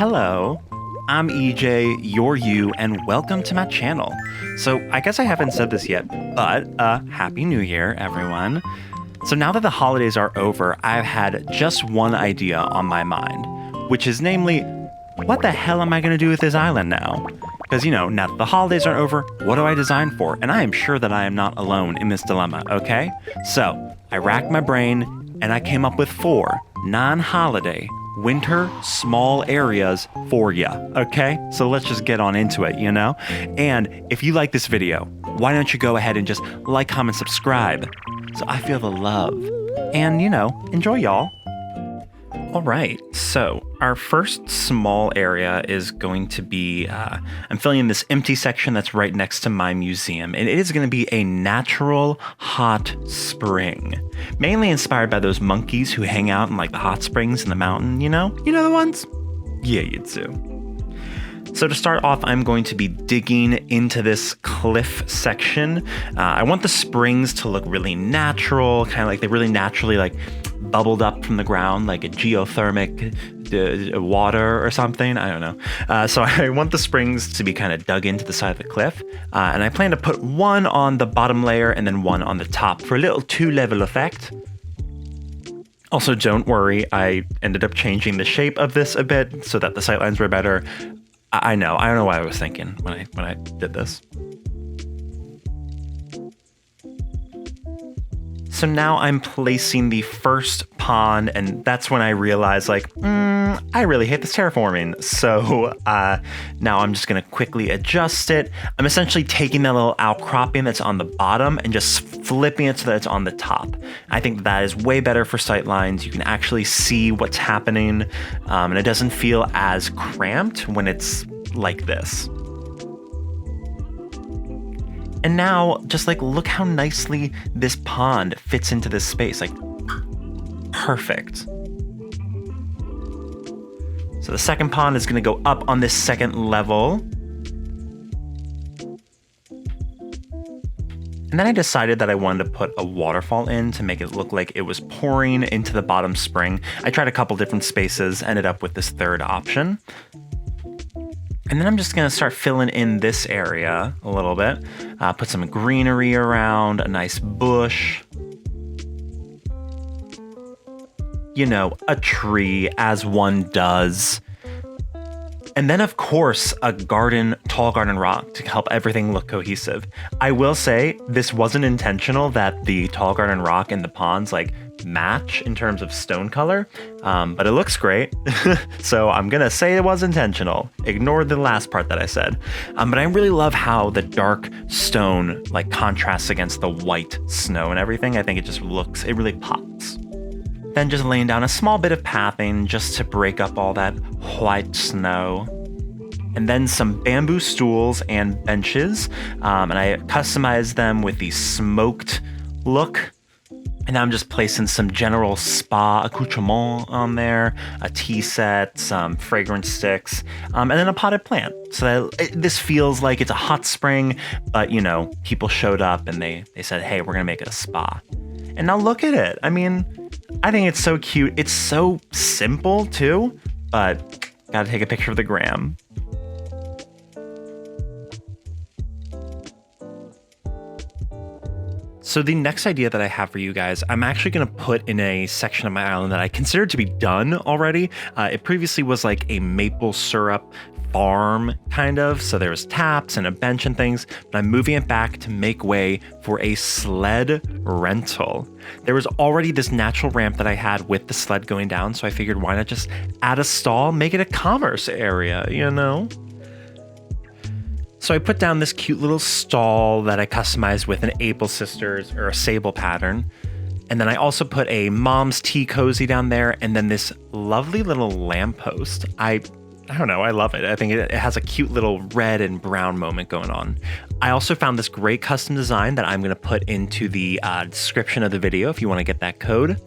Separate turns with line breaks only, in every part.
Hello, I'm EJ, you're you, and welcome to my channel. So I guess I haven't said this yet, but Happy New Year, everyone. So now that the holidays are over, I've had just one idea on my mind, which is namely, what the hell am I going to do with this island now? Because, now that the holidays are over, what do I design for? And I am sure that I am not alone in this dilemma, okay? So I racked my brain, and I came up with 4 non-holiday winter small areas for ya, okay? So let's just get on into it, And if you like this video, why don't you go ahead and just like, comment, subscribe so I feel the love. And, enjoy, y'all. All right, so our first small area is going to be, I'm filling in this empty section that's right next to my museum, and it is going to be a natural hot spring, mainly inspired by those monkeys who hang out in like the hot springs in the mountain, You know the ones? Yeah, you do. So to start off, I'm going to be digging into this cliff section. I want the springs to look really natural, kind of like they really naturally bubbled up from the ground, like a geothermic water or something. I don't know. So I want the springs to be kind of dug into the side of the cliff. And I plan to put one on the bottom layer and then one on the top for a little 2-level effect. Also, don't worry, I ended up changing the shape of this a bit so that the sightlines were better. I don't know what I was thinking when I did this. So now I'm placing the first pond, and that's when I realized, I really hate this terraforming. So now I'm just going to quickly adjust it. I'm essentially taking that little outcropping that's on the bottom and just flipping it so that it's on the top. I think that is way better for sightlines. You can actually see what's happening, and it doesn't feel as cramped when it's like this. And now, just look how nicely this pond fits into this space. Perfect. So the second pond is going to go up on this second level. And then I decided that I wanted to put a waterfall in to make it look like it was pouring into the bottom spring. I tried a couple different spaces, ended up with this third option. And then I'm just going to start filling in this area a little bit. Put some greenery around, a nice bush. A tree, as one does. And then, of course, a tall garden rock to help everything look cohesive. I will say, this wasn't intentional that the tall garden rock and the ponds, match in terms of stone color, but it looks great. So I'm gonna say it was intentional. Ignore the last part that I said. But I really love how the dark stone contrasts against the white snow and everything. I think it really pops. Then just laying down a small bit of pathing just to break up all that white snow. And then some bamboo stools and benches. And I customized them with the smoked look. And I'm just placing some general spa accoutrement on there, a tea set, some fragrance sticks, and then a potted plant. So that this feels like it's a hot spring, but people showed up and they said, hey, we're gonna make it a spa. And now look at it. I mean, I think it's so cute. It's so simple too, but gotta take a picture of the gram. So the next idea that I have for you guys, I'm actually going to put in a section of my island that I considered to be done already. It previously was like a maple syrup farm, kind of. So there was taps and a bench and things, but I'm moving it back to make way for a sled rental. There was already this natural ramp that I had with the sled going down, so I figured why not just add a stall, make it a commerce area, So I put down this cute little stall that I customized with an Able Sisters or a sable pattern. And then I also put a mom's tea cozy down there, and then this lovely little lamppost. I don't know, I love it. I think it has a cute little red and brown moment going on. I also found this great custom design that I'm going to put into the description of the video if you want to get that code.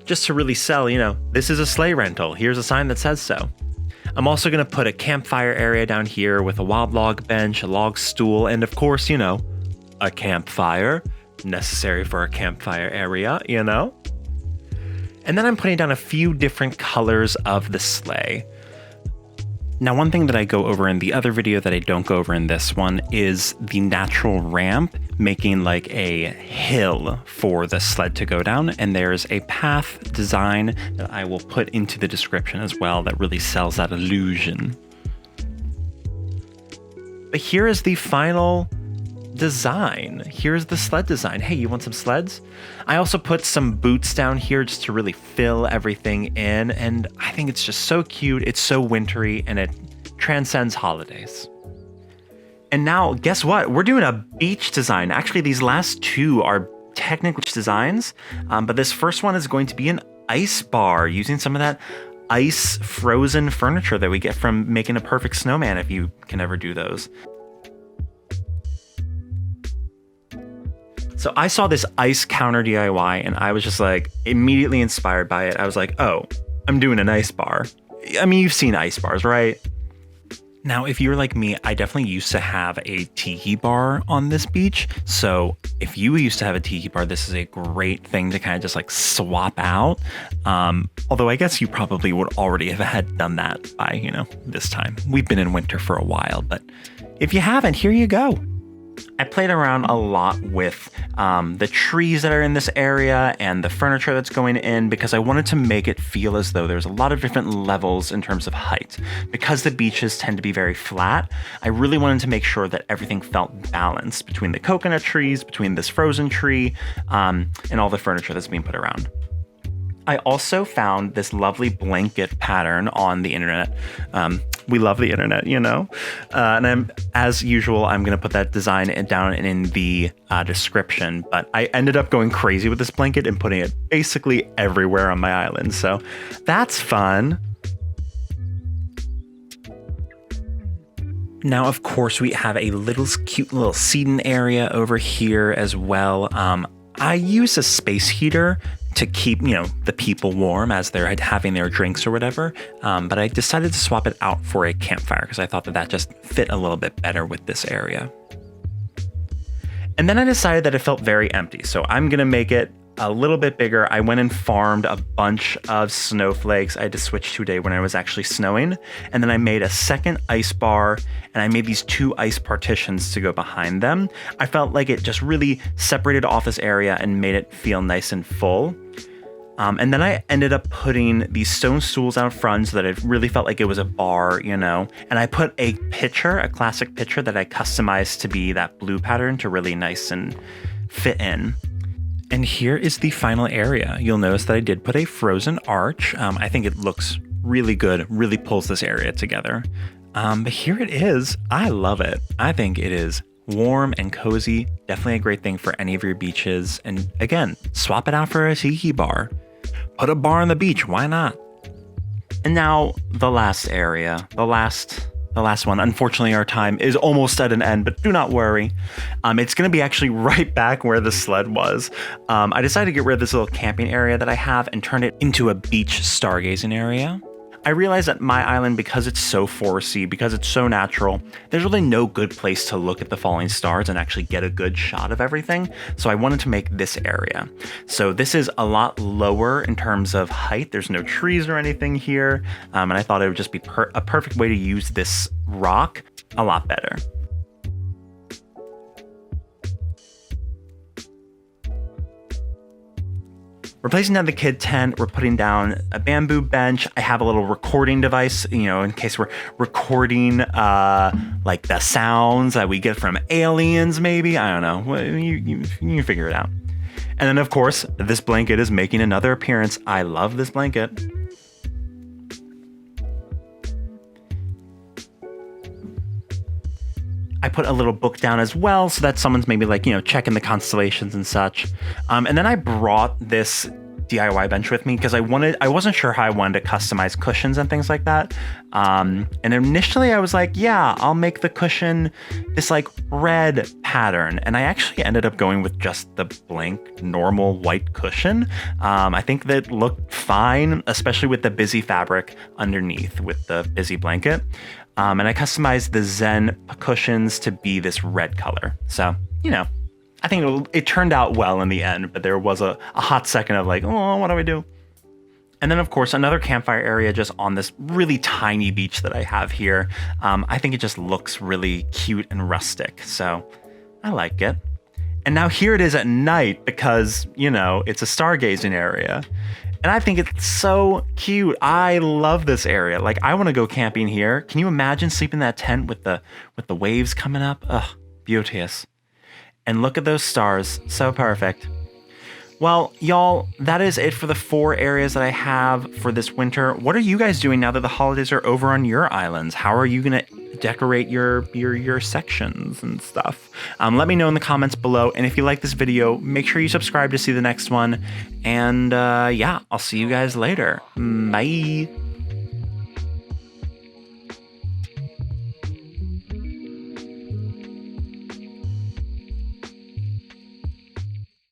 Just to really sell, this is a sleigh rental. Here's a sign that says so. I'm also going to put a campfire area down here with a wild log bench, a log stool, and of course, a campfire. Necessary for a campfire area, And then I'm putting down a few different colors of the sleigh. Now, one thing that I go over in the other video that I don't go over in this one is the natural ramp, making like a hill for the sled to go down. And there's a path design that I will put into the description as well that really sells that illusion. But here is the final design. Here's the sled design. Hey, you want some sleds? I also put some boots down here just to really fill everything in, and I think it's just so cute. It's so wintry, and it transcends holidays. And now, guess what? We're doing a beach design. Actually, these last two are technically designs, but this first one is going to be an ice bar using some of that ice frozen furniture that we get from making a perfect snowman, if you can ever do those. So I saw this ice counter DIY and I was just like immediately inspired by it. I was like, oh, I'm doing an ice bar. I mean, you've seen ice bars, right? Now, if you're like me, I definitely used to have a tiki bar on this beach. So if you used to have a tiki bar, this is a great thing to kind of just like swap out. Although I guess you probably would already have had done that by, this time. We've been in winter for a while, but if you haven't, here you go. I played around a lot with the trees that are in this area and the furniture that's going in because I wanted to make it feel as though there's a lot of different levels in terms of height. Because the beaches tend to be very flat, I really wanted to make sure that everything felt balanced between the coconut trees, between this frozen tree, and all the furniture that's being put around. I also found this lovely blanket pattern on the internet. We love the internet, and as usual, I'm going to put that design down in the description, but I ended up going crazy with this blanket and putting it basically everywhere on my island. So that's fun. Now, of course, we have a cute little seating area over here as well. I use a space heater to keep, the people warm as they're having their drinks or whatever. But I decided to swap it out for a campfire because I thought that just fit a little bit better with this area. And then I decided that it felt very empty. So I'm going to make it a little bit bigger. I went and farmed a bunch of snowflakes. I had to switch to a day when it was actually snowing. And then I made a second ice bar and I made these two ice partitions to go behind them. I felt like it just really separated off this area and made it feel nice and full. And then I ended up putting these stone stools out front so that it really felt like it was a bar, And I put a classic pitcher that I customized to be that blue pattern to really nice and fit in. And here is the final area. You'll notice that I did put a frozen arch. I think it looks really good, really pulls this area together. But here it is. I love it. I think it is warm and cozy. Definitely a great thing for any of your beaches. And again, swap it out for a tiki bar. Put a bar on the beach. Why not? And now the last area, the last one. Unfortunately, our time is almost at an end, but do not worry. It's going to be actually right back where the sled was. I decided to get rid of this little camping area that I have and turn it into a beach stargazing area. I realized that my island, because it's so foresty, because it's so natural, there's really no good place to look at the falling stars and actually get a good shot of everything. So I wanted to make this area. So this is a lot lower in terms of height. There's no trees or anything here. And I thought it would just be a perfect way to use this rock a lot better. Replacing down the kid tent, we're putting down a bamboo bench. I have a little recording device, in case we're recording like the sounds that we get from aliens, maybe. I don't know. You figure it out. And then, of course, this blanket is making another appearance. I love this blanket. I put a little book down as well so that someone's maybe like, checking the constellations and such. And then I brought this DIY bench with me because I wasn't sure how I wanted to customize cushions and things like that. And initially I was like, yeah, I'll make the cushion this like red pattern. And I actually ended up going with just the blank normal white cushion. I think that looked fine, especially with the busy fabric underneath with the busy blanket. And I customized the Zen cushions to be this red color. So, I think it turned out well in the end, but there was a hot second of like, oh, what do I do? And then, of course, another campfire area just on this really tiny beach that I have here. I think it just looks really cute and rustic, so I like it. And now here it is at night because, you know, it's a stargazing area. And I think it's so cute. I love this area. Like, I want to go camping here. Can you imagine sleeping in that tent with the waves coming up? Ugh, beauteous. And look at those stars. So perfect. Well, y'all, that is it for the 4 areas that I have for this winter. What are you guys doing now that the holidays are over on your islands? How are you going to decorate your sections and stuff? Let me know in the comments below. And if you like this video, make sure you subscribe to see the next one. And yeah, I'll see you guys later. Bye.